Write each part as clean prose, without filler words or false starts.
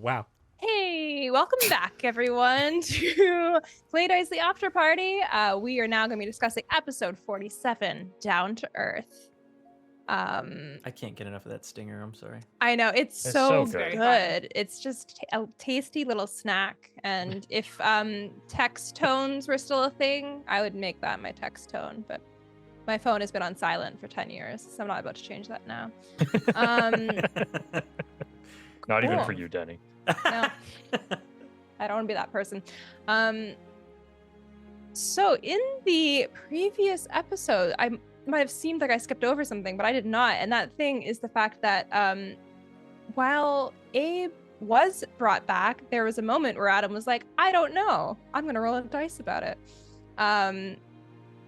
wow. Hey, welcome back, everyone, to Play Dice the After Party. We are now going to be discussing episode 47, Down to Earth. I can't get enough of that stinger. I'm sorry. I know, it's so good. It's just a tasty little snack. And if text tones were still a thing, I would make that my text tone. But my phone has been on silent for 10 years, so I'm not about to change that now. Not even Cool. for you, Teni. No, I don't want to be that person. So in the previous episode, I might have seemed like I skipped over something, but I did not. And that thing is the fact that while Abe was brought back, there was a moment where Adam was like, I don't know. I'm going to roll a dice about it.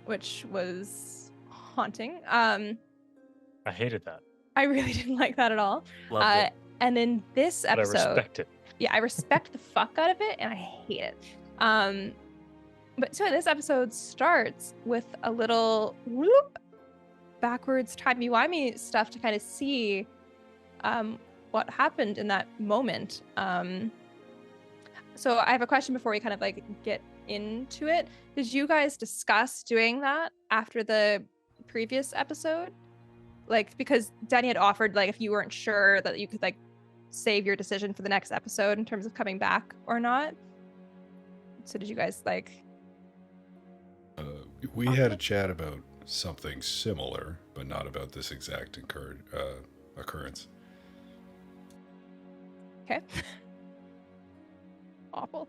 Which was haunting. I hated that. I really didn't like that at all. Loved it. And in this But episode, I respect it. yeah, I respect the fuck out of it, and I hate it. But so this episode starts with a little whoop, backwards timey-wimey stuff to kind of see what happened in that moment. So I have a question before we kind of like get into it. Did you guys discuss doing that after the previous episode? Like, because Teni had offered, like, if you weren't sure that you could like save your decision for the next episode in terms of coming back or not. So did you guys like we had a chat about something similar, but not about this exact occurrence. Okay. Awful.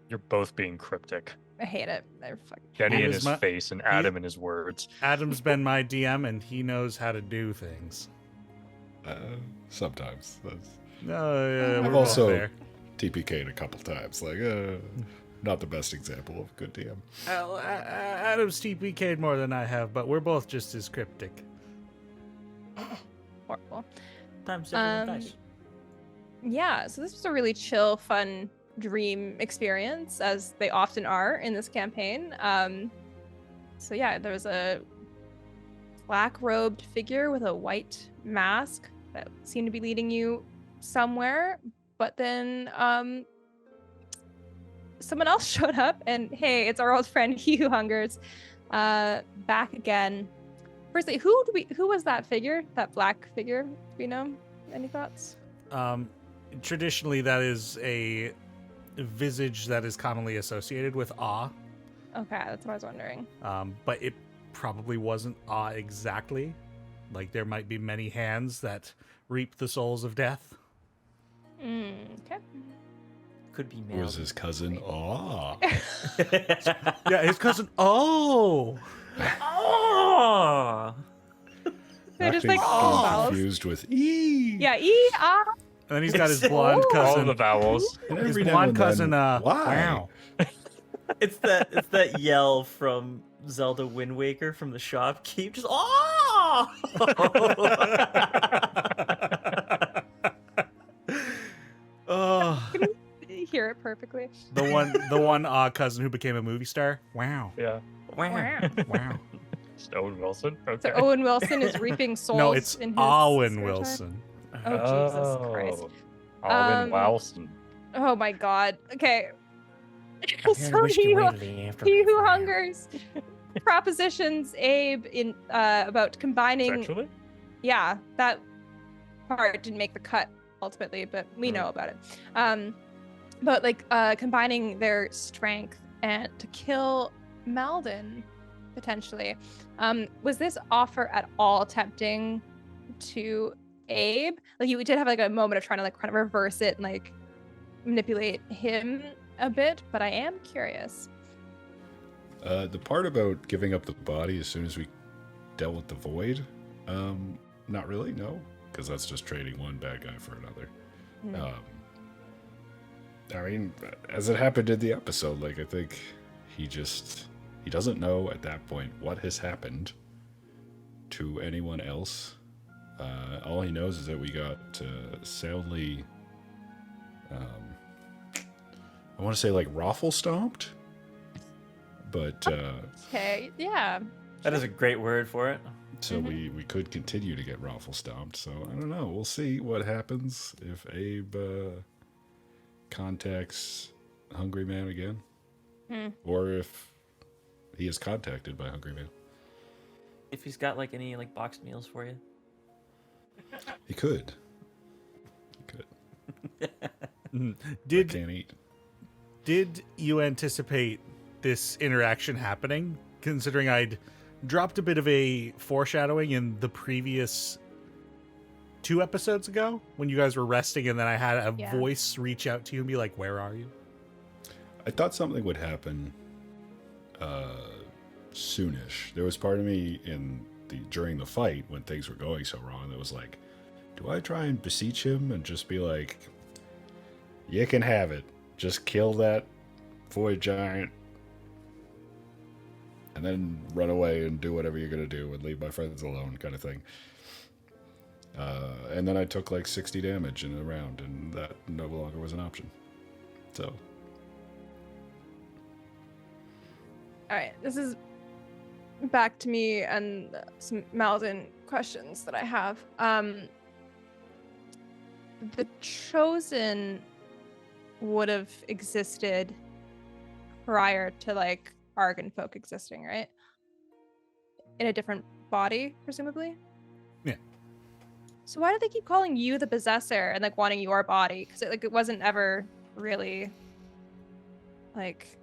You're both being cryptic. I hate it. They're fucking Teni in is his my- face and Adam in his words. Adam's been my DM, and he knows how to do things. Sometimes. No, I've we're both also there. TPK'd a couple times. Like, not the best example of a good DM. Adam's TPK'd more than I have, but we're both just as cryptic. horrible. Times different Um, dice. Yeah, so this was a really chill, fun dream experience, as they often are in this campaign. So yeah, there was a black-robed figure with a white mask that seemed to be leading you somewhere, but then someone else showed up, and hey, it's our old friend He Who Hungers, back again. Firstly, who was that figure? That black figure? Do we know? Any thoughts? Traditionally, that is a visage that is commonly associated with awe, Okay, that's what I was wondering. but it probably wasn't awe exactly. Like, there might be many hands that reap the souls of death. Okay. Could be It was male. his cousin. Aw. Yeah, his cousin. Oh! Oh! They're Not just to like be all vowels. confused with E. Yeah, And then he's got his blonde Oh. All cousin. the vowels. And His every now blonde and then, cousin. why? Wow. It's that yell from Zelda Wind Waker from the shopkeep. Just oh! Oh, hear it perfectly. the one cousin who became a movie star. Wow. Yeah. Wow. Wow. Owen Wilson. Okay. So Owen Wilson is reaping souls. No, it's in his Owen spare time? Wilson. Oh, Jesus Christ. Owen Wilson. Oh my God. Okay. So he who hungers propositions Abe in about combining. Sexually? Yeah, that part didn't make the cut ultimately, but we know about it. But like combining their strength and to kill Malden potentially. Was this offer at all tempting to Abe? Like, you did have like a moment of trying to like kind of reverse it and like manipulate him a bit, but I am curious. The part about giving up the body as soon as we dealt with the void, not really, no, because that's just trading one bad guy for another. I mean, as it happened in the episode, like, I think he doesn't know at that point what has happened to anyone else. All he knows is that we got soundly, I want to say like raffle stomped, but Okay, yeah. That is a great word for it. So we could continue to get raffle stomped. So I don't know. We'll see what happens if Abe contacts Hungry Man again, or if he is contacted by Hungry Man. If he's got like any like boxed meals for you. He could. I Did can't eat. Did you anticipate this interaction happening, considering I'd dropped a bit of a foreshadowing in the previous 2 episodes ago when you guys were resting, and then I had a voice reach out to you and be like, "Where are you?" I thought something would happen soonish. There was part of me during the fight when things were going so wrong that was like, do I try and beseech him and just be like, you can have it. Just kill that void giant and then run away and do whatever you're going to do and leave my friends alone kind of thing. And then I took like 60 damage in a round, and that no longer was an option. So. All right, this is back to me and some Malden questions that I have. The Chosen would have existed prior to like Argon folk existing, right? In a different body, presumably. Yeah. So why do they keep calling you the possessor and like wanting your body? Because it wasn't ever really like,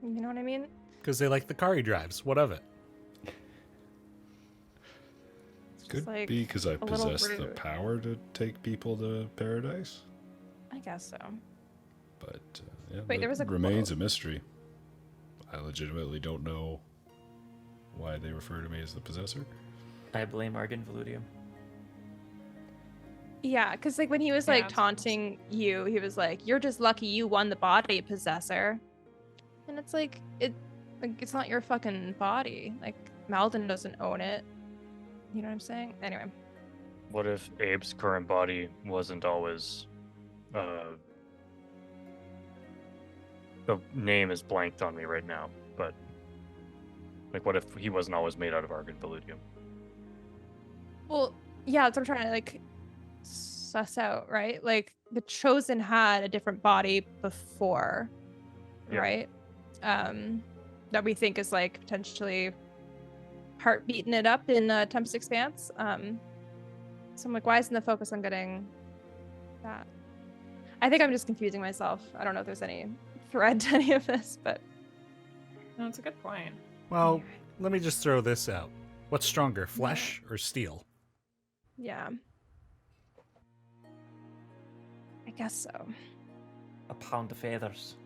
you know what I mean? Because they like the car he drives. What of it? Could like be because I a little possess the rude. power to take people to paradise. I guess so. But yeah, Wait, that there was a remains a quote. mystery. I legitimately don't know why they refer to me as the possessor. I blame Argon Voludium. Yeah, because like when he was Yeah, like it's taunting you, he was like, "You're just lucky you won the body, possessor." And it's like it's not your fucking body. Like Malden doesn't own it. You know what I'm saying? Anyway. What if Abe's current body wasn't always the name is blanked on me right now, but like what if he wasn't always made out of Argon Voludium? Well, yeah, that's what I'm trying to like suss out, right? Like the Chosen had a different body before, Yeah. right? That we think is like potentially heart beating it up in Tempest Expanse. So I'm like, why isn't the focus on getting that? I think I'm just confusing myself. I don't know if there's any thread to any of this, but No, that's a good point. Well, let me just throw this out. What's stronger, flesh or steel? yeah. I guess so. A pound of feathers.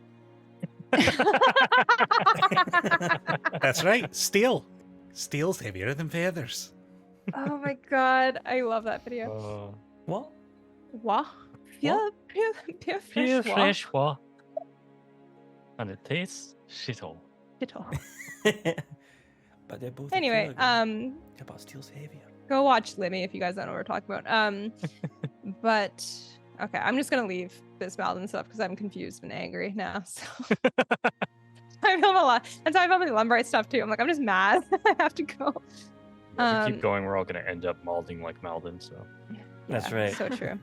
That's right, steel. Steel's heavier than feathers. Oh my god, I love that video. What? What? Pure Pure fresh wa. fresh wa. And it tastes shithole. Shithole. But they're both. Anyway, How about steel's heavier? go watch Limmy if you guys don't know what we're talking about. But okay, I'm just gonna leave this Malden stuff because I'm confused and angry now. So I feel a lot. That's how I felt with the Lumbrite stuff too. I'm like, I'm just mad. I have to go. If we keep going, we're all going to end up malding like Malden, so. That's yeah, right. So true.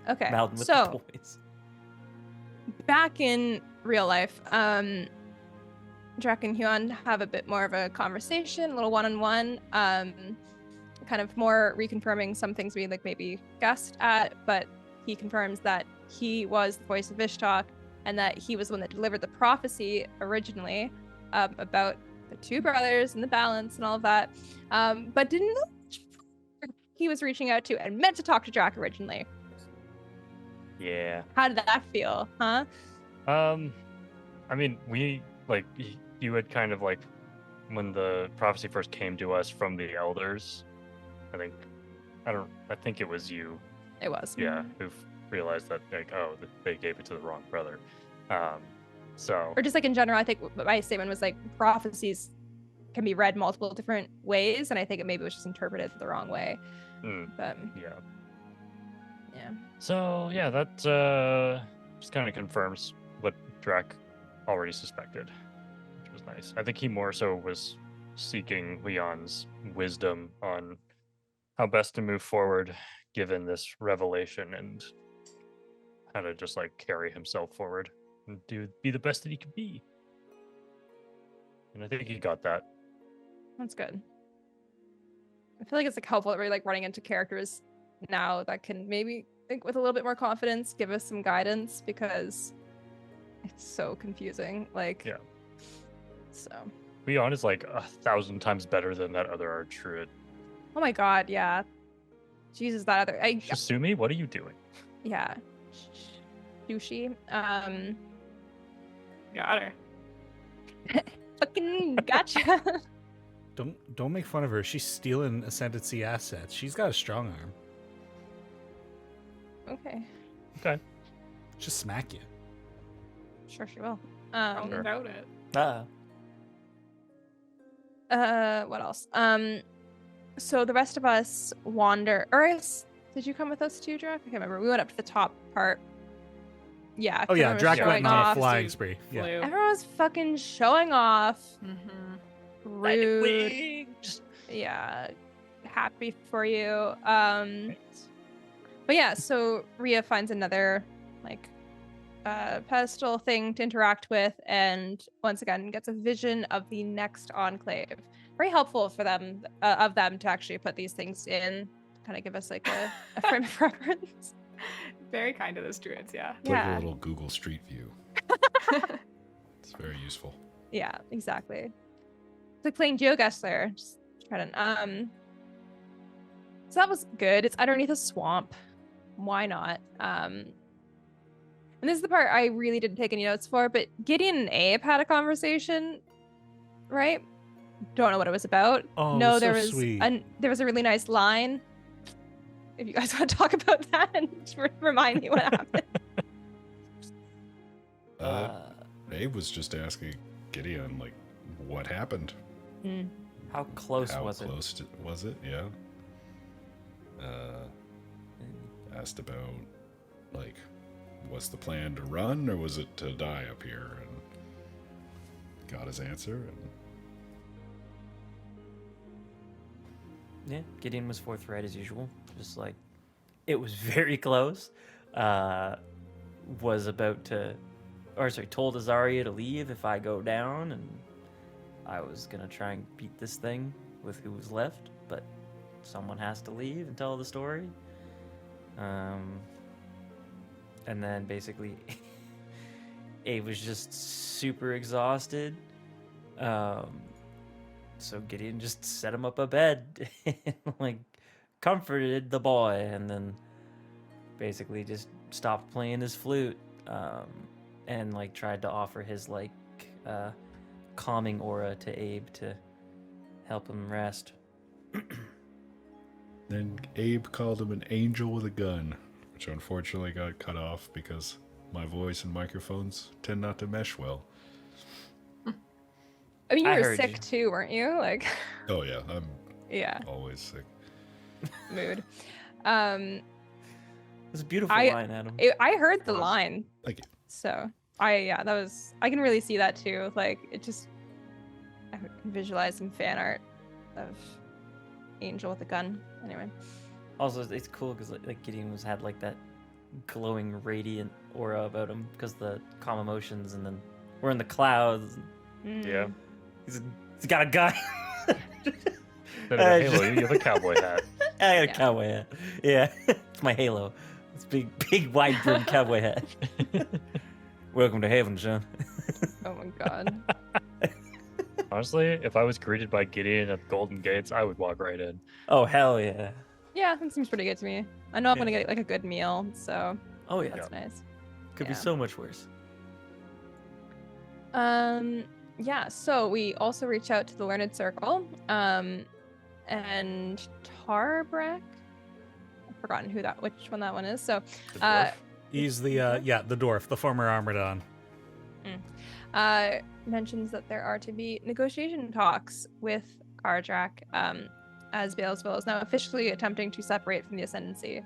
Okay, Malden with so the toys. back in real life, Draq and Huiyan have a bit more of a conversation, a little one-on-one, kind of more reconfirming some things we like maybe guessed at, but he confirms that he was the voice of Ishtok and that he was the one that delivered the prophecy originally about the 2 brothers and the balance and all of that, but didn't know which he was reaching out to and meant to talk to Draq originally. Yeah. How did that feel, huh? I mean, we, like, you had kind of, like, when the prophecy first came to us from the elders, I think it was you, It was. yeah, who realized that, like, oh, they gave it to the wrong brother. So. Or just like in general, I think my statement was like prophecies can be read multiple different ways, and I think it maybe was just interpreted the wrong way. But Yeah. yeah. So, yeah, that just kind of confirms what Draq already suspected, which was nice. I think he more so was seeking Huiyan's wisdom on how best to move forward given this revelation and how to just like carry himself forward and be the best that he can be. And I think he got that. That's good. I feel like it's like helpful that we're like running into characters now that can maybe think with a little bit more confidence, give us some guidance because it's so confusing. Like, Yeah. So. Huiyan is like 1,000 times better than that other Archdruid. Oh my god, yeah. Jesus, that other. Shizumi, what are you doing? Yeah. Sushi. Got her. Fucking gotcha. Don't make fun of her. She's stealing Ascendancy assets. She's got a strong arm. Okay. Okay. Just smack you. Sure she will. Don't doubt it. What else? So the rest of us wander. Did you come with us too, Draq? I can't remember. We went up to the top part. Yeah. Oh yeah, Draq went on a off. flying spree. Flew. Yeah. Everyone was fucking showing off. Mm-hmm. Rude. Yeah. Happy for you. But yeah, so Rhea finds another like pedestal thing to interact with, and once again gets a vision of the next enclave. Very helpful for them of them to actually put these things in, kind of give us like a frame of reference. Very kind of those druids, yeah. It's like a Yeah. little Google Street View. It's very useful. Yeah, exactly. It's like playing GeoGuessr. Just try to So that was good. It's underneath a swamp. Why not? And this is the part I really didn't take any notes for, but Gideon and Abe had a conversation, right? Don't know what it was about. Oh, no, so there was sweet. there was a really nice line. If you guys want to talk about that and remind me what happened. Abe was just asking Gideon, like, what happened? How close How was it? close was it? Yeah. Asked about, like, was the plan to run or was it to die up here? And got his answer. And Yeah, Gideon was forthright as usual. Just like, it was very close. Was about to, told Azariah to leave if I go down, and I was gonna try and beat this thing with who was left, but someone has to leave and tell the story. And then basically, Abe was just super exhausted. So Gideon just set him up a bed and like comforted the boy, and then basically just stopped playing his flute, and like tried to offer his like calming aura to Abe to help him rest. then Abe called him an angel with a gun, which unfortunately got cut off because my voice and microphones tend not to mesh well. I mean, you I were heard sick you. too, weren't you? Like, Oh yeah, I'm yeah, always sick. mood. It was a beautiful I- line, Adam. I heard the line, Thank you. so that was. I can really see that too. Like, it just, I can visualize some fan art of Angel with a gun. Anyway, Also, it's cool because like Gideon had like that glowing, radiant aura about him because the calm emotions, and then we're in the clouds. Yeah. He's got a gun. Instead of a halo, you have a cowboy hat. I got a Yeah. cowboy hat. Yeah, it's my halo. It's big wide brimmed cowboy hat. Welcome to heaven, son. oh my god. Honestly, if I was greeted by Gideon at the Golden Gates, I would walk right in. Oh hell yeah. Yeah, that seems pretty good to me. I know I'm Yeah. gonna get like a good meal, so Oh yeah. that's nice. Could yeah. be so much worse. Yeah, so we also reach out to the Learned Circle, and Tarbrek. I've forgotten which one that one is. So, The dwarf. He's the the dwarf, the former Armadon. mentions that there are to be negotiation talks with Ardrak, as Beelzebub is now officially attempting to separate from the Ascendancy.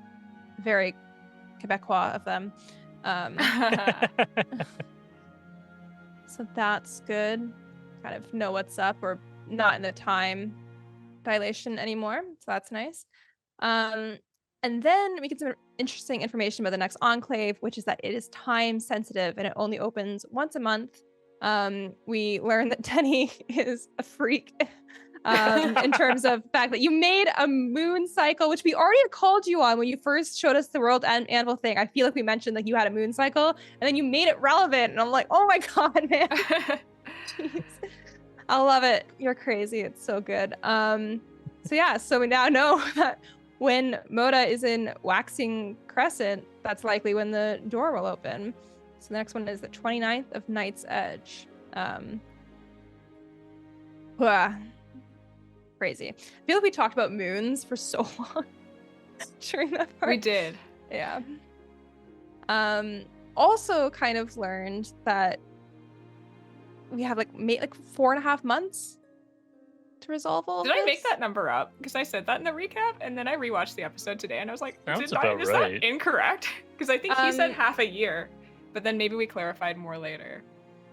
Very Quebecois of them. So that's good. Kind of know what's up, or not in the time dilation anymore, so that's nice. And then we get some interesting information about the next enclave, which is that it is time sensitive and it only opens once a month. We learn that Teni is a freak in terms of the fact that you made a moon cycle, which we already had called you on when you first showed us the world anvil thing. I feel like we mentioned like you had a moon cycle, and then you made it relevant, and I'm like, oh my god, man. Jeez. I love it. You're crazy. It's so good. So we now know that when Moda is in Waxing Crescent, that's likely when the door will open. So the next one is the 29th of Night's Edge. Crazy. I feel like we talked about moons for so long during that part. We did. Yeah. Also kind of learned that we have like 4.5 months to resolve all of Did I make this. that number up? Because I said that in the recap, and then I rewatched the episode today, and I was like, Sounds is about that right. incorrect? Because I think he said Um, half a year, but then maybe we clarified more later.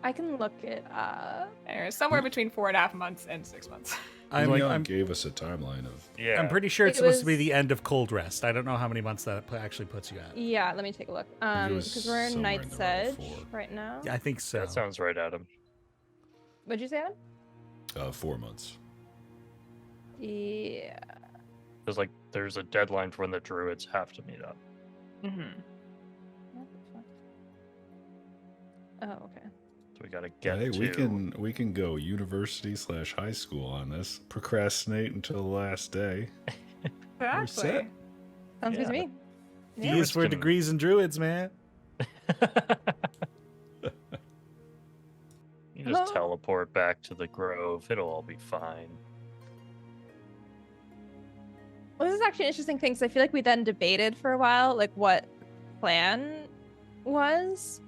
I can look it up. Anyway, somewhere between 4.5 months and 6 months. Leon gave us a timeline of. Yeah. I'm pretty sure it's It supposed to be was- the end of Cold Rest. I don't know how many months that actually puts you at. Yeah, let me take a look. it was Because we're in somewhere in Night's the realm Edge of 4. right now. I think so. That sounds right, Adam. What'd you say, Adam? 4 months. Yeah. There's like there's a deadline for when the druids have to meet up. Mm-hmm. What the fuck? Oh, okay. So we gotta get Hey, to we can go university/high school on this. Procrastinate until the last day. We're set. Exactly. Sounds good to Yeah. me. D Yeah. is for Wisdom. degrees and druids, man. You just Hello? teleport back to the grove. It'll all be fine. Well, this is actually an interesting thing, because I feel like we then debated for a while, like, what plan was,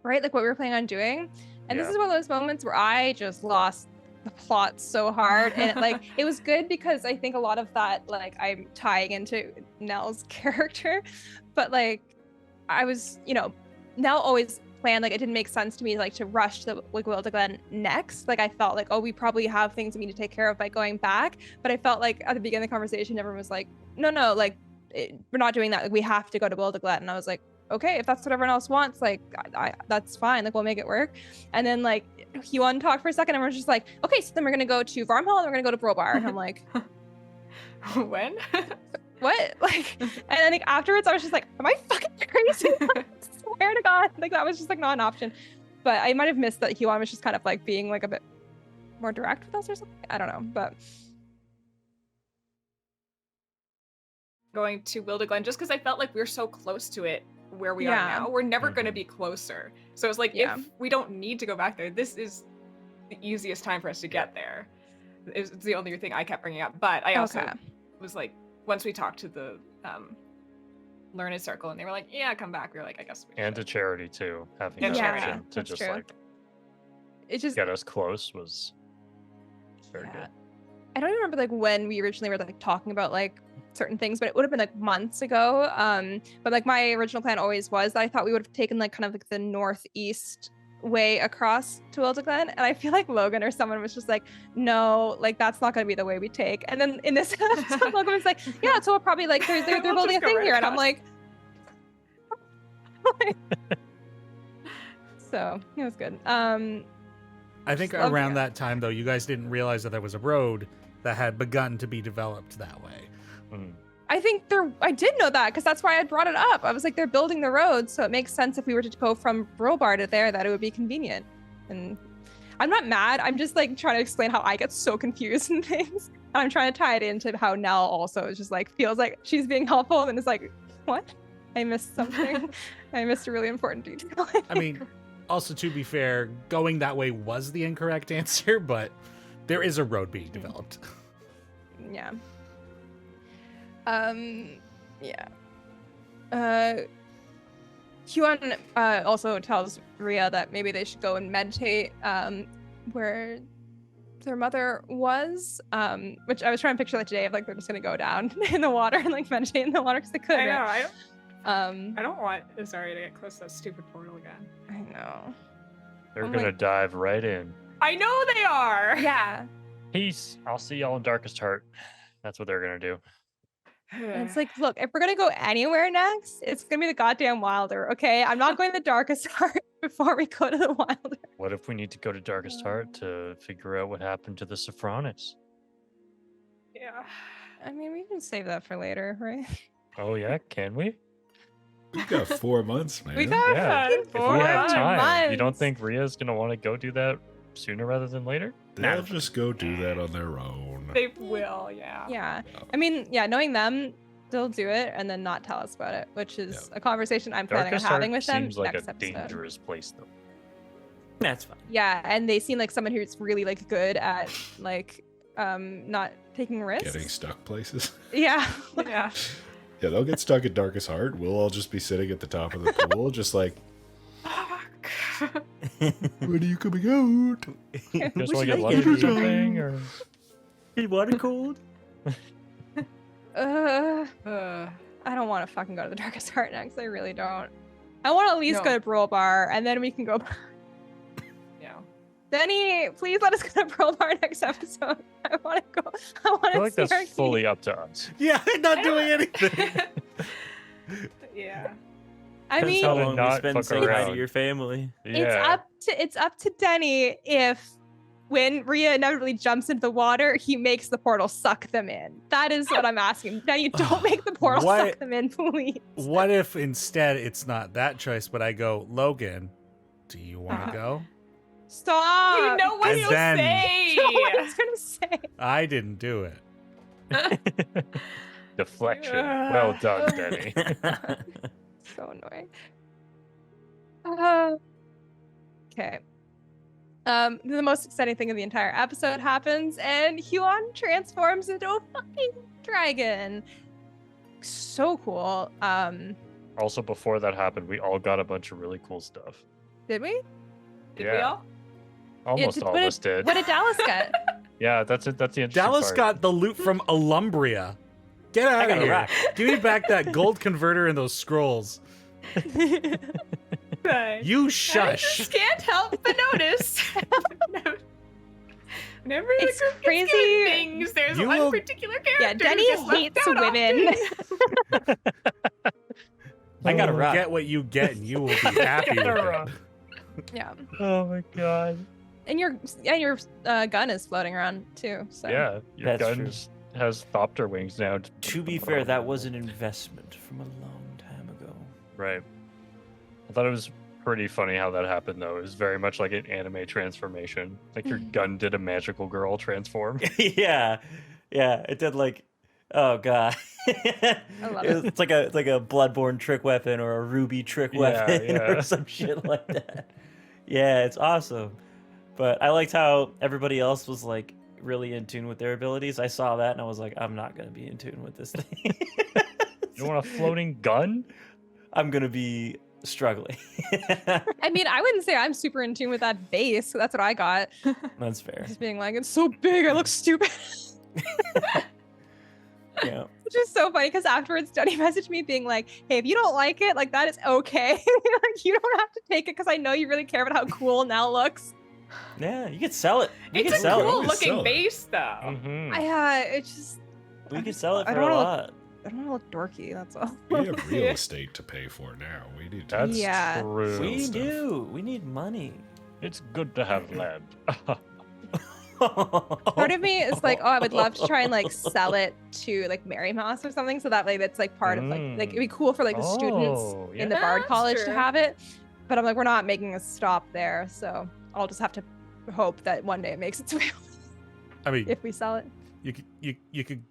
right? Like, what we were planning on doing. And this Yeah. is one of those moments where I just lost the plot so hard. And, it was good because I think a lot of that, like, I'm tying into Nell's character. But, like, I was, Nell always planned, like, it didn't make sense to me, like, to rush the Will to Glen next. Like, I felt like, oh, we probably have things we need to take care of by going back. But I felt like at the beginning of the conversation, everyone was like, no, like, we're not doing that. Like, we have to go to Will to Glen. And I was like, okay, if that's what everyone else wants, like, I that's fine. Like, we'll make it work. And then, like, Huiyan talked for a second, and we're just like, okay, so then we're gonna go to Varmhall and we're gonna go to Brobar. And I'm like, When? what? Like, and then like afterwards, I was just like, am I fucking crazy? I swear to God, like that was just like not an option. But I might have missed that Huiyan was just kind of like being like a bit more direct with us or something. I don't know, but Going to Will to Glen, just because I felt like we were so close to it where we are Yeah. now. We're never going to Mhm. be closer. So it's like, Yeah. if we don't need to go back there, this is the easiest time for us to get there. It's the only thing I kept bringing up. But I also okay. was like, once we talked to the learned circle and they were like, yeah, come back. We were like, I guess we And to should. charity too. Having And that charity. option to That's just true. like It just get us close was very Yeah. good. I don't even remember like when we originally were like talking about like certain things, but it would have been like months ago. But like my original plan always was that I thought we would have taken like kind of like the northeast way across to Will to Glen, and I feel like Logan or someone was just like, no, like that's not going to be the way we take. And then in this episode, Logan was like, yeah, so we'll probably like they're We'll building a just go thing right here, and I'm across. like, so it was good. I think Just love around that. that time, though, you guys didn't realize that there was a road that had begun to be developed that way. Mm. I think I did know that because that's why I brought it up. I was like, they're building the road, so it makes sense if we were to go from Brobar to there that it would be convenient. And I'm not mad. I'm just like trying to explain how I get so confused in things. And I'm trying to tie it into how Nell also is just like feels like she's being helpful and is like, what? I missed something. I missed a really important detail. I mean, also to be fair, going that way was the incorrect answer, but there is a road being developed. Yeah. Yeah. Huiyan also tells Rhea that maybe they should go and meditate where their mother was, which I was trying to picture that today of like they're just gonna go down in the water and like meditate in the water because they could. I know. right? I don't want Azariah to get close to that stupid portal again. I know. They're I'm gonna like- dive right in. I know they are. Yeah. Peace. I'll see y'all in Darkest Heart. That's what they're gonna do. And it's like, look, if we're gonna go anywhere next, it's gonna be the goddamn Wilder, okay? I'm not going to the Darkest Heart before we go to the Wilder. What if we need to go to Darkest Heart to figure out what happened to the Sophronis? yeah. I mean, we can save that for later, right? Oh yeah, can we? We've got 4 months, man. We got Yeah, fucking If we 4 have time, you don't months. think Ria's gonna want to go do that sooner rather than later? They'll just go do that on their own. They will, yeah. Yeah. I mean, yeah, knowing them, they'll do it and then not tell us about it, which is a conversation I'm planning on Darkest Heart having with them seems like next a episode. dangerous place, though. That's fine. Yeah, and they seem like someone who's really like good at like not taking risks. Getting stuck places. Yeah. Yeah. Yeah, they'll get stuck at Darkest Heart. We'll all just be sitting at the top of the pool, just like, Fuck. when are you coming out? Just Would like you a like lunch to or do something, or Water cold? I don't want to fucking go to the Darkest Heart next. I really don't. I want to at least No. go to Brawl Bar and then we can go. Yeah. Denny, please let us go to Brawl Bar next episode. I want to go. I want I to feel like see that's our fully up to us. Yeah, not doing anything. Yeah. I That's mean, how to long we not spend fuck saying hi to around. your family. Yeah. it's up to Denny if when Rhea inevitably jumps into the water, he makes the portal suck them in. That is what I'm asking. Denny, don't make the portal What- suck them in, please. What if instead it's not that choice, but I go, Logan, do you want to go? Stop. You know what And he'll then- say. You know what he's gonna say. I didn't do it. Deflection. Well done, Denny. So annoying. Okay. The most exciting thing of the entire episode happens, and Huiyan transforms into a fucking dragon. So cool. Also, before that happened, we all got a bunch of really cool stuff. Did we? Did we Yeah. all? Almost all of us did. What did Dallas get? Yeah, that's it. That's the interesting Dallas part. got the loot from Alumbria. Get out got of a here. rock. Give me back that gold converter and those scrolls. Right. You I shush. just can't help but notice. Whenever the It's group gets crazy. given things, there's You one will- particular character. Yeah, Denny who gets left hates out women. often. I got a You will rock. Get what you get, and you will be happy with Got a it. rock. Yeah. Oh my god. And your gun is floating around too. So Yeah, your That's gun true. has thopter wings now. To be fair, that was an investment from a long time ago. Right. I thought it was pretty funny how that happened, though. It was very much like an anime transformation. Like your gun did a magical girl transform. Yeah, it did like, oh god, I love it. It's like a bloodborne trick weapon or a ruby trick Yeah, weapon yeah. or some shit like that. Yeah, it's awesome. But I liked how everybody else was like really in tune with their abilities. I saw that and I was like, I'm not gonna be in tune with this thing. You want a floating gun? I'm gonna be struggling. I mean, I wouldn't say I'm super in tune with that base. That's what I got. That's fair. Just being like, it's so big, I look stupid. Yeah. Which is so funny because afterwards, Denny messaged me being like, hey, if you don't like it, like that is okay. Like, you don't have to take it because I know you really care about how cool Nell looks. Yeah, you could sell it. We It's could a sell cool it. Always sell looking it. base, though. Mm-hmm. It's just, We could sell it I for don't a wanna lot. I don't want to look dorky, that's all. We have real Yeah. estate to pay for now. We need to. That's Yeah. true. We stuff. do. We need money. It's good to have land. Part of me is like, oh, I would love to try and like sell it to like Mary Moss or something, so that way that's like part of like it'd be cool for like the students Oh, in the yeah. Bard That's College to true. have it. But I'm like, we're not making a stop there, so I'll just have to hope that one day it makes its way I mean, if we sell it. you could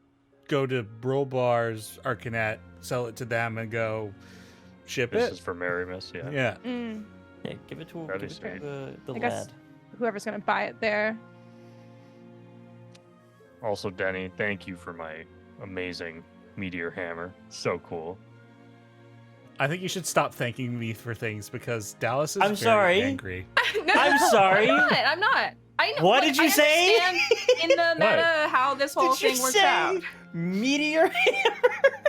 go to Bros Arcanet, sell it to them, and go ship This it. is for Marimus, yeah. Yeah. Mm, Yeah, give it to, That'd give be it to the I guess- lad. whoever's gonna buy it there. Also, Denny, thank you for my amazing meteor hammer. So cool. I think you should stop thanking me for things because Dallas is I'm very sorry. angry. No, I'm sorry. I'm not. I know. What like, did you I say? understand in the meta how this whole Did you thing works say out. meteor hammer?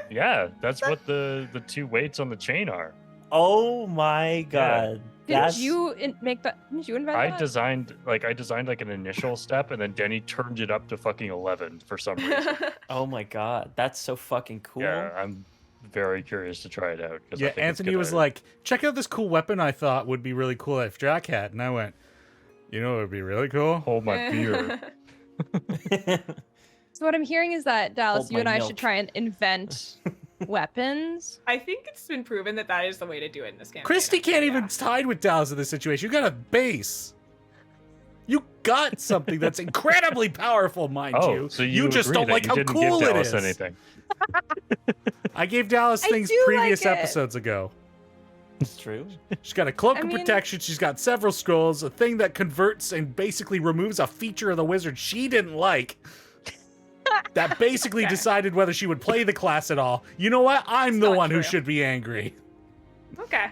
Yeah, that's what the two weights on the chain are. Oh my god. That's- Didn't you make that? Didn't you invent I that? designed like an initial step, and then Denny turned it up to fucking 11 for some reason. Oh my god, that's so fucking cool. Yeah, I'm very curious to try it out. 'Cause I Yeah, think it's Anthony was gonna- like, check out this cool weapon I thought would be really cool if Draq had. And I went, you know what would be really cool? "Hold my beer." So what I'm hearing is that Dallas, Hold you my and I milk. should try and invent weapons. I think it's been proven that that is the way to do it in this campaign. Christy can't actually, even yeah. side with Dallas in this situation. You got a base. You got something that's incredibly powerful, mind Oh, you. so you just agree don't that like you how didn't cool give it Dallas is. anything. I gave Dallas I things do previous like it. episodes ago. It's true. She's got a cloak I of mean- protection. She's got several scrolls, a thing that converts and basically removes a feature of the wizard she didn't like. That basically Okay. decided whether she would play the class at all. You know what? I'm It's the not one who true. should be angry. Okay.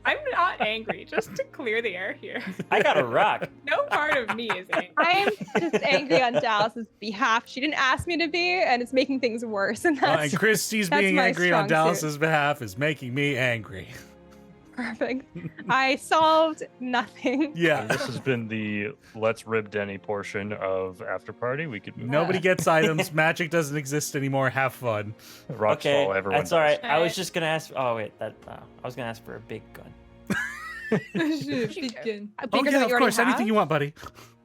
I'm not angry, just to clear the air here. I got a rock. No part of me is angry. I'm just angry on Dallas's behalf. She didn't ask me to be, and it's making things worse. And that's And Christy's that's being my angry on strong suit. Dallas's behalf is making me angry. perfect. I solved nothing. Yeah. And this has been the Let's Rib Denny portion of After Party. We could move Nobody gets items. Magic doesn't exist anymore. Have fun. on. Rocks Okay, fall, everyone that's all right. dies. I was Alright. just gonna ask. Oh wait, I was gonna ask for a big gun. Because Oh of yeah, what of you already course. have? Anything you want, buddy.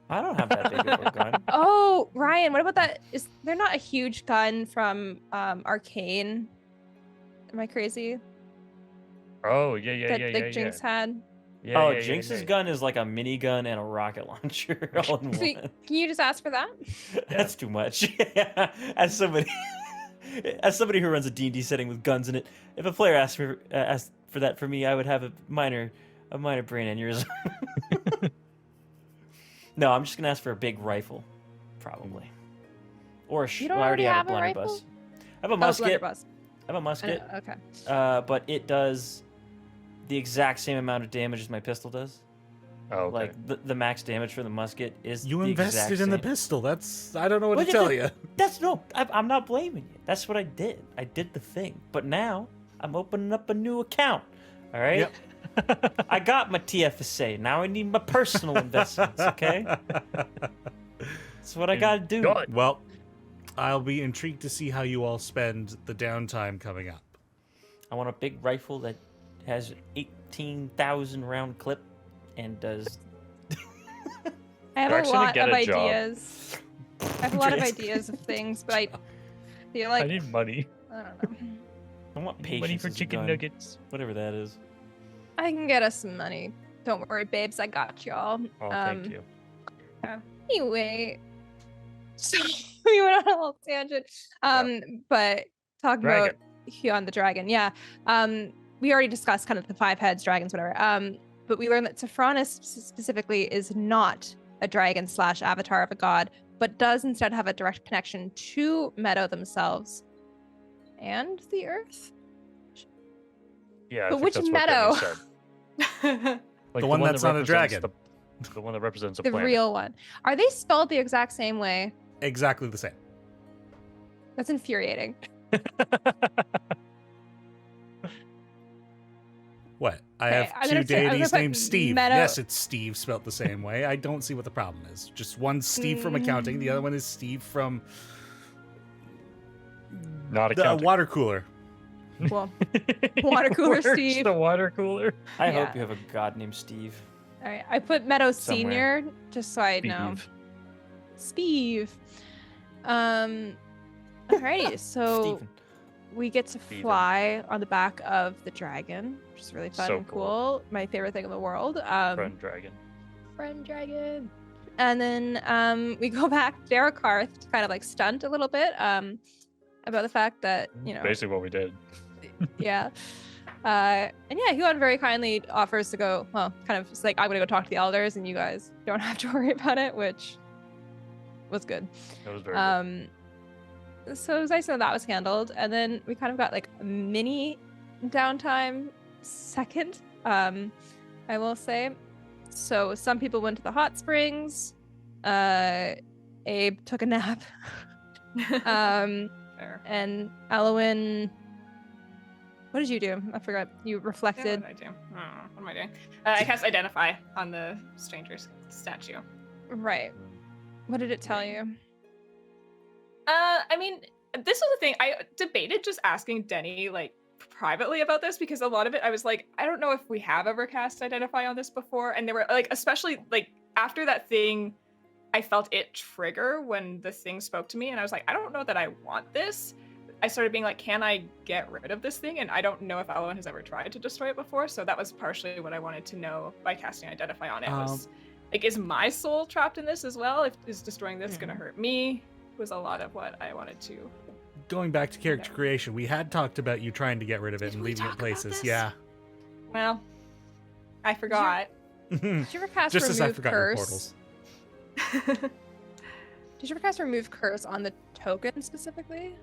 I don't have that big of a gun. Oh, Ryan, what about that? Is there not a huge gun from Arcane? Am I crazy? Oh, yeah, that yeah, like yeah, Jinx yeah. had? Yeah, Oh, yeah, yeah, Jinx's yeah. gun is like a minigun and a rocket launcher all in So, one. can you just ask for that? That's too much. As somebody, as somebody who runs a D&D setting with guns in it, if a player asked for that for me, I would have a minor brain aneurysm. No, I'm just gonna ask for a big rifle, probably, or a You don't well, I already already have a have a blunderbuss. rifle? I have a Oh, musket. blunderbuss. I have a I musket. know, okay. But it does the exact same amount of damage as my pistol does. Oh, okay. Like the max damage for the musket is You the invested exact in the same. pistol. That's I don't know what Well, to yeah, tell but you. That's no, I'm not blaming you. That's what I did. I did the thing. But now I'm opening up a new account. All right. Yep. I got my TFSA. Now I need my personal investments. Okay. That's what I gotta do. Got it. Well, I'll be intrigued to see how you all spend the downtime coming up. I want a big rifle that has 18,000 round clip and does. I have You're a actually gonna lot get of a job. ideas. I have a lot of Andreas. ideas of things, but I feel I like need money. I don't know. I want I need patience. money for as a chicken gun, nuggets. Whatever that is. I can get us some money. Don't worry, babes. I got y'all. Oh, thank you. Anyway, so we went on a little tangent. But talking Dragon. about Huiyan the dragon, yeah. We already discussed kind of the 5 heads, dragons, whatever. But we learned that Sophronis specifically is not a dragon / avatar of a god, but does instead have a direct connection to Meadow themselves and the earth. Yeah, I But think which that's what Denny meadow? said. Like The one that's that not a represents dragon. The one that represents a The planet. real one. Are they spelled the exact same way? Exactly the same. That's infuriating. What? I Okay, have I'm two gonna say- I'm gonna deities put named Steve. Meadow- Yes, it's Steve spelt the same way. I don't see what the problem is. Just one's Steve from accounting, the other one is Steve from Not the accounting. water cooler. Well, water cooler Where's Steve. the water cooler? I Yeah. hope you have a god named Steve. All right, I put Meadow Somewhere. Senior just so I know. Steve. Steve. Alrighty, so Steven. we get to Steven. fly on the back of the dragon, which is really fun So and cool. cool. My favorite thing in the world. Friend dragon. Friend dragon. And then we go back to Darakarth to kind of like stunt a little bit about the fact that, you know, Basically what we did. yeah. And yeah, Huiyan very kindly offers to go, well, kind of just like, I'm going to go talk to the elders and you guys don't have to worry about it, which was good. That was very good. So it was nice to know that was handled. And then we kind of got like a mini downtime second, I will say. So some people went to the hot springs. Abe took a nap. Fair. And Elwyn What did you do? I forgot. You Yeah, reflected. what did I do? I don't know. What am I doing? I cast Identify on the stranger's statue. Right. What did it tell you? I mean, this was the thing. I debated just asking Denny, like, privately about this, because a lot of it, I was like, I don't know if we have ever cast Identify on this before. And there were, like, especially, like, after that thing, I felt it trigger when the thing spoke to me. And I was like, I don't know that I want this. I started being like, can I get rid of this thing? And I don't know if Elowen has ever tried to destroy it before. So that was partially what I wanted to know by casting Identify on it. Was like, is my soul trapped in this as well? Is destroying this going to hurt me? Was a lot of what I wanted to. Going back to character creation, we had talked about you trying to get rid of it and leaving it places. Yeah. Well, I forgot. Did you ever cast Just as I Remove forgot your Curse? portals. Did you ever cast Remove Curse on the token specifically?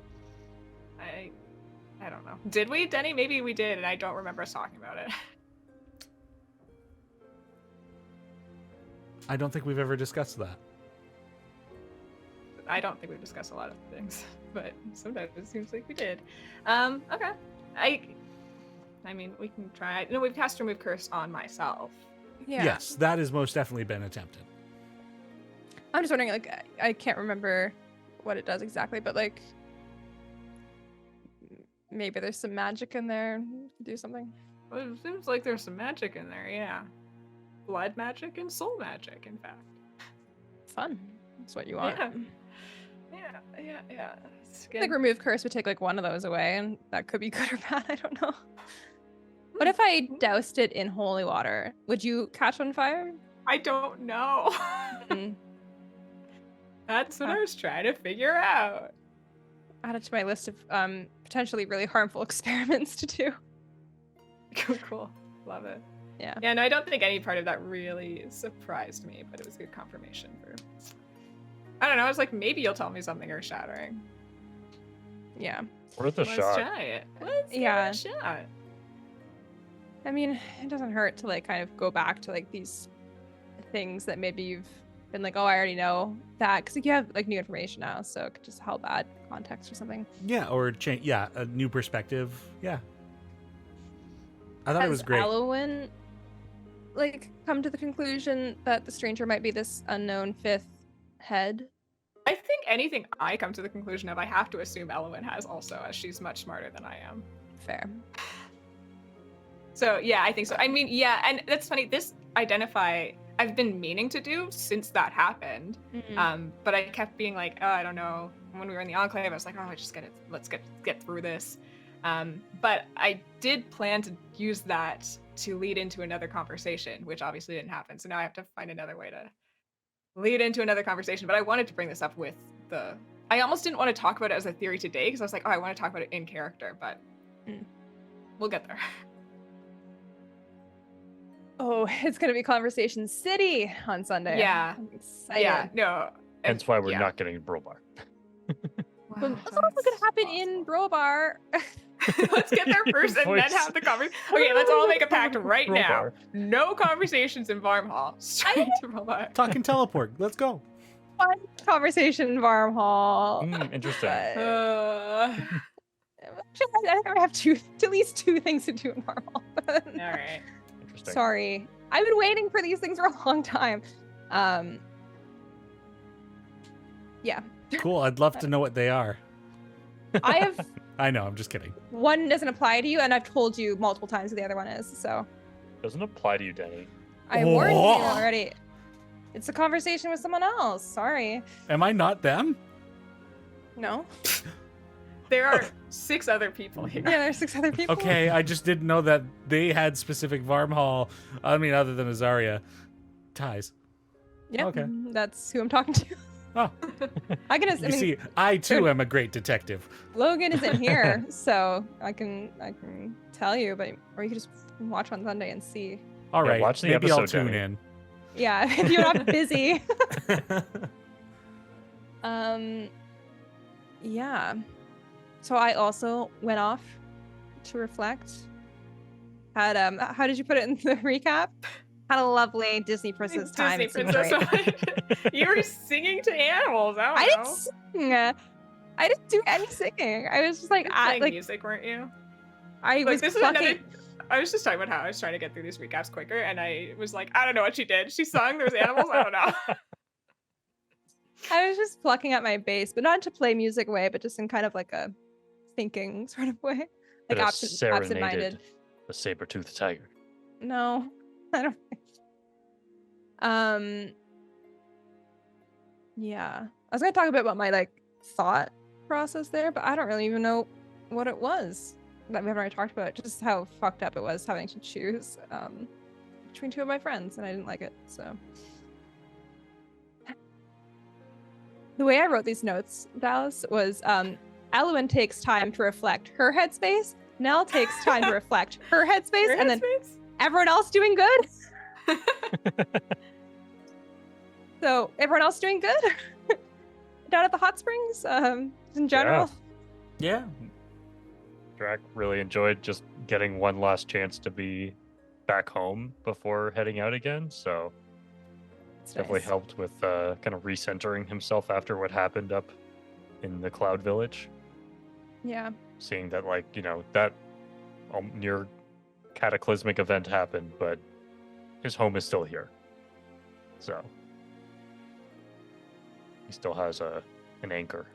I don't know. Did we, Denny? Maybe we did, and I don't remember us talking about it. I don't think we've ever discussed that. I don't think we've discussed a lot of things, but sometimes it seems like we did. Okay. I mean, we can try. No, we've cast Remove Curse on myself. Yeah. Yes, that has most definitely been attempted. I'm just wondering, like, I can't remember what it does exactly, but, like, maybe there's some magic in there. Do something. Well, it seems like there's some magic in there, yeah. Blood magic and soul magic, in fact. Fun. That's what you want. Yeah. I think Remove Curse would take, like, one of those away, and that could be good or bad. I don't know. What if I doused it in holy water? Would you catch on fire? I don't know. Mm. That's what I was trying to figure out. Add it to my list of potentially really harmful experiments to do. Cool. Love it. Yeah. Yeah, no, I don't think any part of that really surprised me, but it was good confirmation for... I don't know, I was like, maybe you'll tell me something earth-shattering. Yeah. Worth a Let's shot. try it. Let's give it Yeah. a shot. I mean, it doesn't hurt to, like, kind of go back to, like, these things that maybe you've been like, oh, I already know that. Because, like, you have, like, new information now, so it could just help add context or something. Yeah, or change. Yeah, a new perspective. Yeah. I thought it was great. Has Elowen, like, come to the conclusion that the stranger might be this unknown fifth head? I think anything I come to the conclusion of, I have to assume Elowen has also, as she's much smarter than I am. Fair. So, yeah, I think so. I mean, yeah, and that's funny. This Identify, I've been meaning to do since that happened. But I kept being like, oh, I don't know. When we were in the Enclave, I was like, oh, just let's get through this. But I did plan to use that to lead into another conversation, which obviously didn't happen. So now I have to find another way to lead into another conversation. But I wanted to bring this up with I almost didn't want to talk about it as a theory today, because I was like, oh, I want to talk about it in character, but we'll get there. Oh, it's going to be Conversation City on Sunday. Yeah. I'm excited. Yeah, no. Hence why we're yeah. not getting Brobar. But that's also going to happen in Brobar. Let's get there first and then have the conversation. Okay, let's all make a pact right now. Brobar. No conversations in Varm Hall. Straight to Brobar. Talking teleport. Let's go. Fun conversation in Varm Hall. Interesting. Actually, I think I have at least two things to do in Varm Hall. All right. Interesting. Sorry. I've been waiting for these things for a long time. Yeah. Cool. I'd love to know what they are. I have I know. I'm just kidding. one doesn't apply to you, and I've told you multiple times who the other one is. So Doesn't apply to you, Denny. I warned you Whoa. already. It's a conversation with someone else. Sorry. Am I not them? No. There are 6 other people here. Yeah, there's 6 other people. Okay, I just didn't know that they had specific Varmhall. I mean, other than Azariah ties. Yep. Okay. That's who I'm talking to. Oh, I can. I you mean, see, I too am a great detective. Logan isn't here, so I can tell you, but or you can just watch on Sunday and see. All Yeah, right, watch the maybe I'll episode, tune Denny. in. Yeah, if you're not busy. Yeah. So I also went off to reflect. Had how did you put it in the recap? Had a lovely Disney princess time. Disney It seemed princess. great. You were singing to animals. I I don't didn't know. sing. I didn't do any singing. I was just like, You were playing like music, weren't you? I Like was this is plucking. another. I was just talking about how I was trying to get through these recaps quicker, and I was like, I don't know what she did. She sung. There was animals. I don't know. I was just plucking at my bass, but not to play music way, but just in kind of like a thinking sort of way, like Could have absent-minded. serenaded a saber-toothed tiger. No, I don't. Yeah, I was gonna talk a bit about my like thought process there, but I don't really even know what it was that we haven't already talked about. Just how fucked up it was having to choose between two of my friends, and I didn't like it. So the way I wrote these notes, Dallas, was Elwyn takes time to reflect her headspace. Nell takes time to reflect her headspace, Your and then headspace? everyone else doing good. So everyone else doing good down at the hot springs, in general. Yeah. Draq really enjoyed just getting one last chance to be back home before heading out again, so It's definitely nice. helped with kind of recentering himself after what happened up in the Cloud Village. Yeah. Seeing that, like, that near cataclysmic event happened, but his home is still here. So he still has an anchor.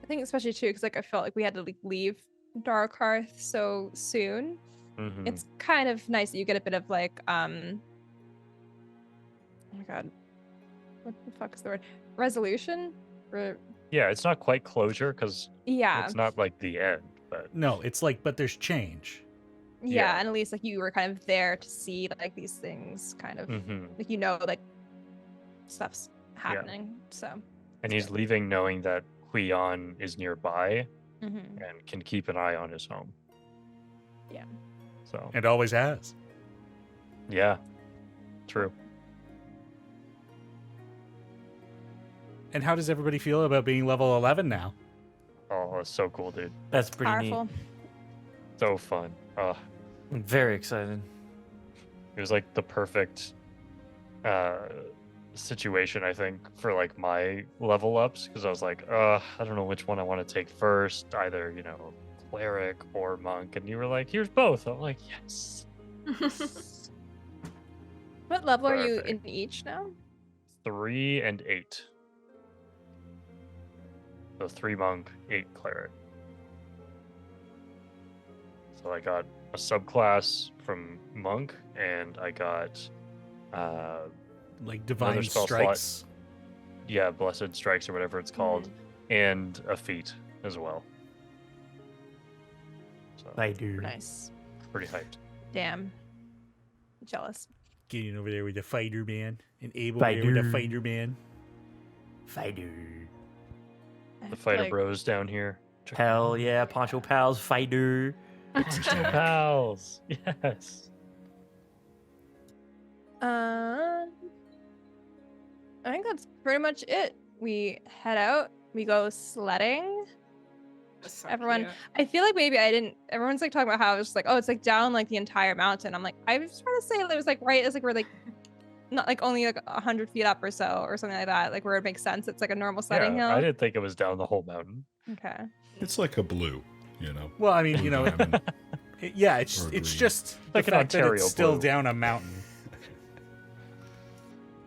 I think especially too, because like I felt like we had to like leave Dark Hearth so soon. Mhm. It's kind of nice that you get a bit of like oh my god, what the fuck is the word? Resolution? Yeah, it's not quite closure because Yeah. it's not like the end, but No, it's like, but there's change. Yeah, Yeah. and at least like you were kind of there to see like these things kind of Mhm. like like stuff's happening. So And he's leaving knowing that Huiyan is nearby mhm. and can keep an eye on his home. Yeah. So It always has. yeah, true. And how does everybody feel about being level 11 now? Oh, it's so cool, dude. That's pretty Powerful. So fun. neat. I'm very excited. It was like the perfect situation, I think, for like my level ups, because I was like, I don't know which one I want to take first, either cleric or monk, and you were like, here's both. I'm like, yes. What level are you Perfect. in each now? 3 and 8. So 3 monk, 8 cleric. So I got a subclass from monk, and I got Like divine spell slot. strikes. yeah, blessed strikes or whatever it's called, and a feat as well. So I do. Nice. pretty hyped. Damn. Jealous. Getting over there with the fighter man. And Abel there with the Fighter. fighter man. Fighter. I The have to, fighter like- bros down here. Hell yeah, Poncho Pals, fighter. Pals. Yes. I think that's pretty much it. We head out. We go sledding. So Everyone- cute. I feel like maybe I didn't. Everyone's like talking about how it's just like, oh, it's like down like the entire mountain. I'm like, I was trying to say it was like right. It's like we're like not like only like 100 feet up or so or something like that. Like where it makes sense. It's like a normal sledding Yeah, I hill. didn't think it was down the whole mountain. Okay. It's like a blue, you know. Well, I mean, Diamond. yeah, it's Or it's green. just Like the an fact that Ontario it's still blue. down a mountain.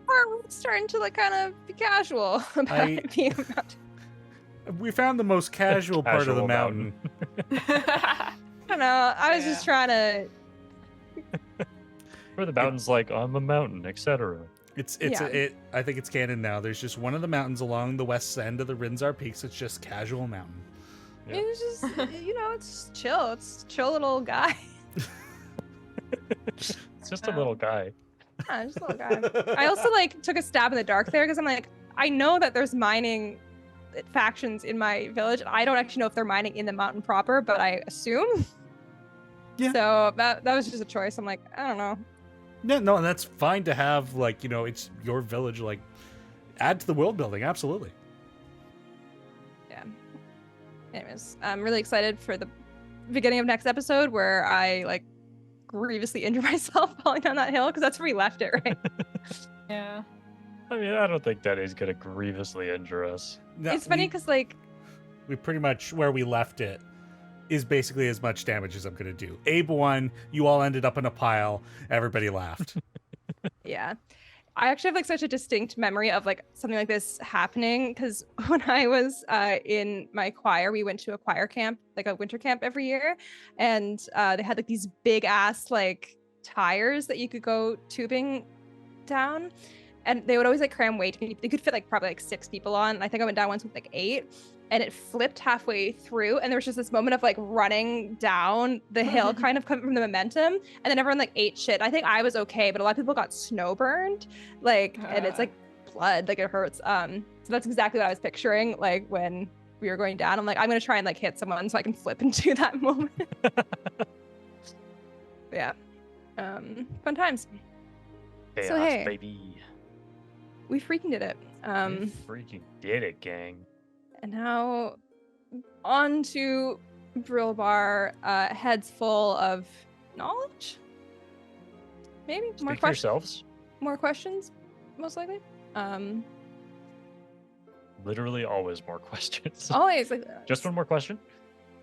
We're starting to like kind of be casual about I- it being a mountain. We found the most casual part of the Casual mountain. I don't know. I was just trying to. Where the mountain's like, I'm a mountain, etc. Yeah. I think it's canon now. There's just one of the mountains along the west end of the Rinzar Peaks. It's just casual mountain. Yeah. It was just, it's just chill. It's chill little guy. It's just a little guy. Yeah, just a little guy. I also like took a stab in the dark there because I'm like, I know that there's mining factions in my village. I don't actually know if they're mining in the mountain proper, but I assume. Yeah. So that was just a choice. I'm like, I don't know. No, and that's fine to have. Like, it's your village. Like, add to the world building. Absolutely. Yeah. Anyways, I'm really excited for the beginning of next episode where I like grievously injure myself falling down that hill because that's where we left it, right? Yeah. I mean, I don't think Denny's gonna grievously injure us. No, It's funny because like we pretty much where we left it. is basically as much damage as I'm going to do. Abe won. You all ended up in a pile. Everybody laughed. Yeah. I actually have like such a distinct memory of like something like this happening because when I was in my choir, we went to a choir camp, like a winter camp every year, and they had like these big ass like tires that you could go tubing down, and they would always like cram way too many. They could fit like probably like 6 people on. And I think I went down once with like 8. And it flipped halfway through, and there was just this moment of like running down the hill, kind of coming from the momentum, and then everyone like ate shit. I think I was okay, but a lot of people got snow burned, like, and it's like blood, like it hurts. So that's exactly what I was picturing, like when we were going down. I'm like, I'm gonna try and like hit someone so I can flip into that moment. Yeah, fun times. Chaos, So, hey. baby. We freaking did it. We freaking did it, gang. And now on to Brill Bar, heads full of knowledge? Maybe more Speak for questions. yourselves. More questions, most likely. Literally always more questions. Always like Just one more question.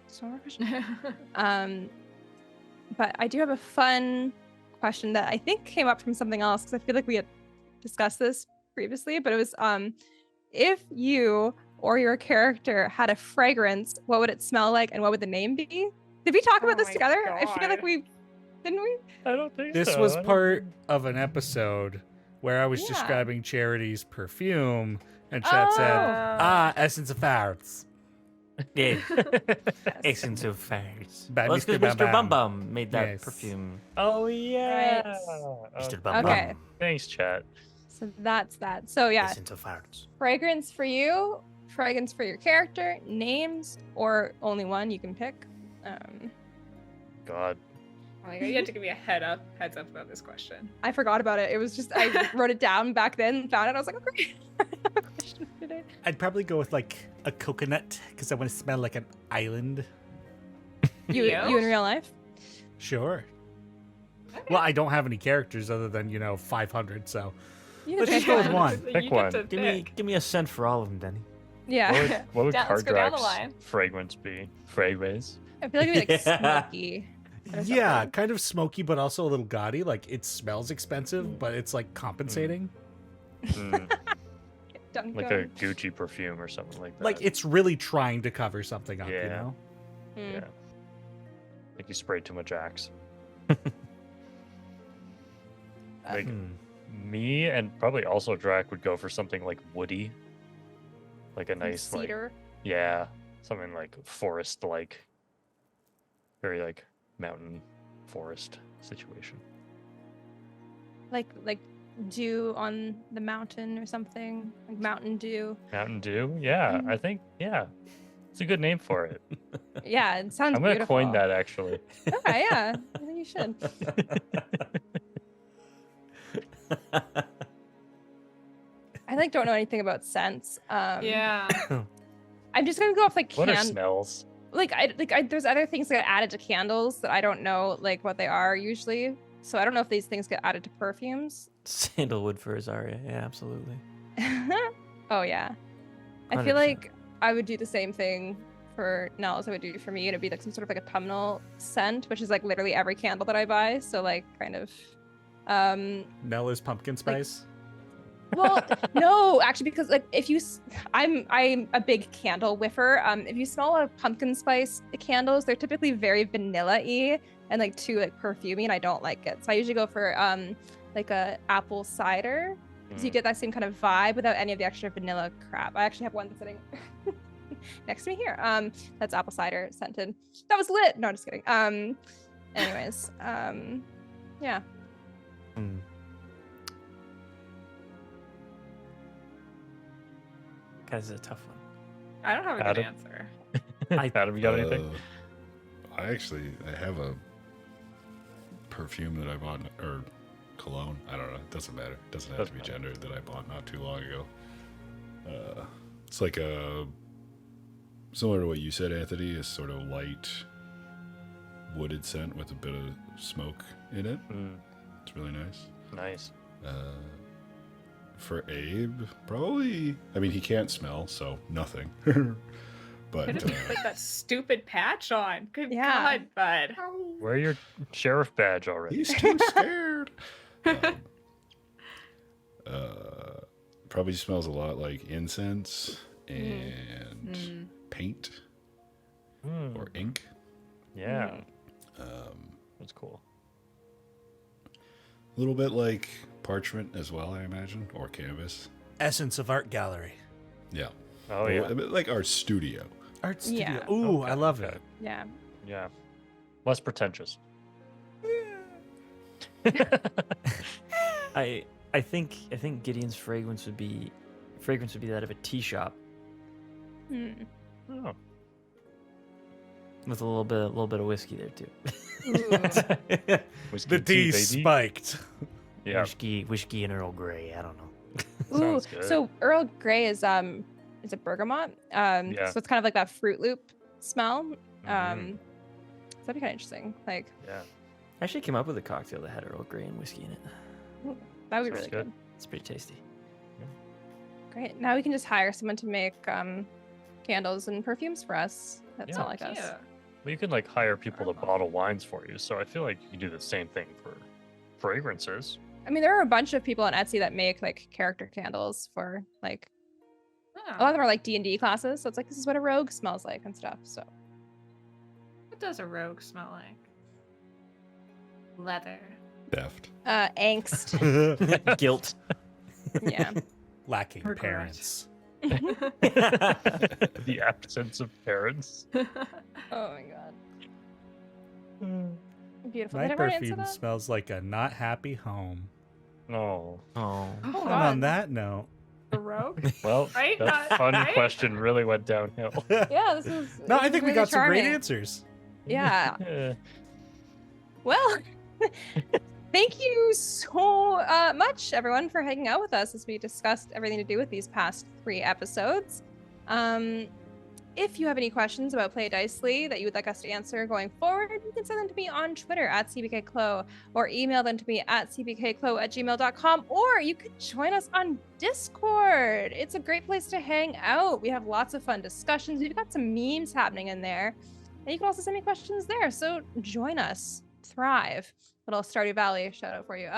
just one more question. But I do have a fun question that I think came up from something else because I feel like we had discussed this previously, but it was if you or your character had a fragrance, what would it smell like and what would the name be? Did we talk about this my together? I feel like God. we didn't we? I don't think This so. was I don't part think- of an episode where I was Yeah. describing Charity's perfume, and Chat said, essence of farts. Yeah. Yes. Essence of farts. By Well, it's Mr. 'cause Mr. Bam Bum Bam. Bum made that Yes. perfume. Oh yeah. Mr. Oh, Bum Okay. Bum. thanks, chat. So that's that. So yeah, Essence of farts. fragrance for you, fragrance for your character, names, or only one you can pick. God. Oh my God, you had to give me a heads up about this question. I forgot about it. It was just I wrote it down back then and found it. I was like, oh great. I have a question for today. I'd probably go with like a coconut because I want to smell like an island. You in real life? Sure. Well, I don't have any characters other than 500, so You Let's can just pick go with one. You Pick get one. to pick. Give me a scent for all of them, Denny. Yeah. What would Let's go down the Cardrak's line. fragrance be? Fragrance. I feel like it'd be like Yeah. smoky. or yeah, something. kind of smoky, but also a little gaudy. Like it smells expensive, but it's like compensating. Mm, Dun, like dun. a Gucci perfume or something like that. Like it's really trying to cover something up, you Yeah. know? Mm. Yeah. Like you sprayed too much Axe. Like me and probably also Draq would go for something like woody. Like a nice like Cedar. yeah, something like forest like. Very like mountain forest situation. Like dew on the mountain or something. Like Mountain Dew. Mountain Dew? Yeah, I think yeah. It's a good name for it. Yeah, it sounds I'm gonna beautiful. coin that actually. Okay, yeah. I think you should. I like don't know anything about scents. Yeah. I'm just gonna go off like What are smells? there's other things that get added to candles that I don't know like what they are usually. So I don't know if these things get added to perfumes. Sandalwood for Azariah. Yeah, absolutely. Oh yeah. I feel 100%. like I would do the same thing for Nell as I would do for me. It'd be like some sort of like autumnal scent, which is like literally every candle that I buy. So like kind of Nell is pumpkin spice. well, no, actually, because like if you, I'm a big candle whiffer. If you smell a lot of pumpkin spice candles, they're typically very vanilla-y and like too like perfumey, and I don't like it. So I usually go for like a apple cider, because you get that same kind of vibe without any of the extra vanilla crap. I actually have one that's sitting next to me here. That's apple cider scented. That was lit. No, just kidding. Anyways, yeah. Mm. Guys, it's a tough one. I don't have a good Adam? answer. Adam, you got anything? I have a perfume that I bought, or cologne. I don't know. It doesn't matter. It doesn't have to be Doesn't gendered, that I bought not too long ago. It's like a similar to what you said, Anthony. A sort of light wooded scent with a bit of smoke in it. Mm, It's really nice. nice. For Abe, probably. I mean, he can't smell, so nothing. But Could have put that stupid patch on. Good Yeah. God, bud. Wear your sheriff badge already. he's too scared. Probably smells a lot like incense and paint or ink. Yeah, Um, that's cool. a little bit like parchment as well, I imagine, or canvas. Essence of art gallery. Yeah. Oh A yeah, bit like our studio. Art studio. Yeah. Ooh, Okay, I love okay. it. Yeah. yeah. Less pretentious. I think Gideon's fragrance would be that of a tea shop Hmm. Oh. with a little bit of whiskey there too. Ooh. Whiskey The tea, tea baby. spiked. Yeah, whiskey and Earl Grey. I don't know. Ooh, Sounds good. so Earl Grey is a bergamot. Yeah. So it's kind of like that Fruit Loop smell. Mhm. So that'd be kind of interesting. Like yeah. I actually came up with a cocktail that had Earl Grey and whiskey in it. that would be Sounds really good. good. It's pretty tasty. Great. Now we can just hire someone to make candles and perfumes for us. That's Yeah. not like us. Yeah. Well, you can like hire people to bottle wines for you. So I feel like you can do the same thing for fragrances. I mean, there are a bunch of people on Etsy that make like character candles for like a lot of Oh, them are like D&D classes. So it's like this is what a rogue smells like and stuff. So what does a rogue smell like? Leather. Theft. angst. Guilt. Yeah. Lacking Regret. parents. The absence of parents. Oh my god. Beautiful. My Did everyone answer perfume that? smells like a not happy home. No. Oh. Oh, And on God. that note, A rogue? Well, Right? that Not- fun right? question really went downhill. Yeah, this is. no, this I is think we really got some great charming. answers. Yeah. Yeah. Well, thank you so much, everyone, for hanging out with us as we discussed everything to do with these past 3 episodes. If you have any questions about Play Dicely that you would like us to answer going forward, you can send them to me on Twitter at CBKClo or email them to me at cbkclo@gmail.com, or you could join us on Discord. It's a great place to hang out. We have lots of fun discussions. We've got some memes happening in there. And you can also send me questions there. So join us. Thrive. Little Stardew Valley shout out for you.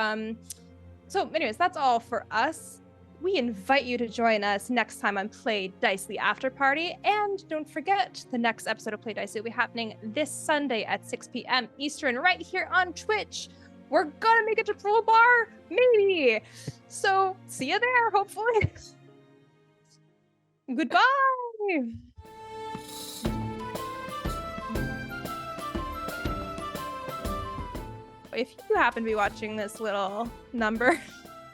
So anyways, that's all for us. We invite you to join us next time on Play Dicely After Party. And don't forget, the next episode of Play Dicely will be happening this Sunday at 6 p.m. Eastern, right here on Twitch. We're gonna make it to Pro Bar, maybe. So see you there, hopefully. Goodbye. If you happen to be watching this little number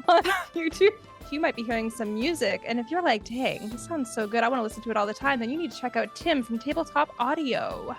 on YouTube, you might be hearing some music. And if you're like, dang, this sounds so good, I want to listen to it all the time, then you need to check out Tim from Tabletop Audio.